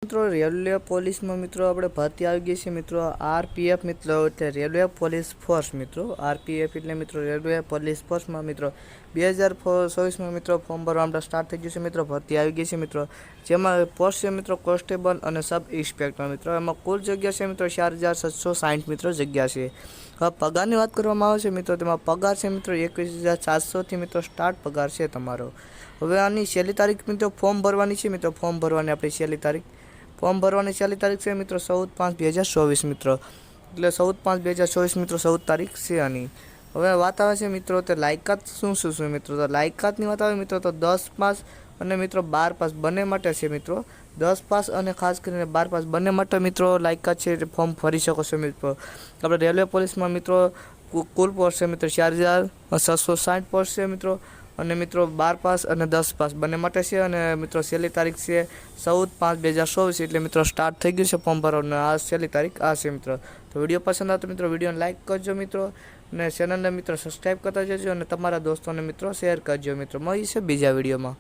मित्रों railway police में मित्रों આપણે ભરતી આવી ગઈ છે મિત્રો આરપીએફ મિત્રો એટલે રેલવે પોલીસ ફોર્સ મિત્રો આરપીએફ એટલે મિત્રો રેલવે પોલીસ ફોર્સમાં મિત્રો 2024માં મિત્રો ફોર્મ ભરવાનું સ્ટાર્ટ થઈ ગયું છે મિત્રો ભરતી આવી ગઈ છે મિત્રો જેમાં પોસ્ટ છે મિત્રો કોન્સ્ટેબલ અને સબ ઇન્સ્પેક્ટર મિત્રો એમાં કુલ જગ્યા છે મિત્રો 4760 મિત્રો જગ્યા છે। હવે પગારની વાત કરવામાં આવે છે મિત્રો તેમાં પગાર છે મિત્રો 21700 થી મિત્રો સ્ટાર્ટ પગાર છે તમારો। હવે આની છેલ્લી તારીખ મિત્રો ફોર્મ ભરવાની છે મિત્રો ફોર્મ ભરવાની આપણી છેલ્લી તારીખ ફોર્મ ભરવાની છેલ્લી તારીખ છે મિત્રો 14/5/2024 મિત્રો એટલે 14/5/2024 મિત્રો 14 તારીખ છે આની। હવે વાત આવે છે મિત્રો તે લાયકાત શું છે મિત્રો તો લાયકાતની વાત આવે મિત્રો તો 10 પાસ અને મિત્રો 12 પાસ બંને માટે છે મિત્રો 10 પાસ અને ખાસ કરીને 12 પાસ બંને માટે મિત્રો લાયકાત છે ફોર્મ ભરી શકો છો મિત્રો। આપણે રેલવે પોલીસમાં મિત્રો કુલ પોસ્ટ છે મિત્રો 4660 પોસ્ટ છે મિત્રો અને મિત્રો 12 પાસ અને 10 પાસ બંને માટે છે અને મિત્રો છેલ્લી તારીખ છે 14/5/2024 એટલે મિત્રો સ્ટાર્ટ થઈ ગયું છે ફોર્મ ભરવાનું આ છેલ્લી તારીખ આ છે મિત્રો। તો વિડીયો પસંદ આવે તો મિત્રો વિડીયોને લાઈક કરજો મિત્રો અને ચેનલને મિત્રો સબસ્ક્રાઈબ કરતા જજો અને તમારા દોસ્તોને મિત્રો શેર કરજો મિત્રો। મળીશું બીજા વિડીયોમાં।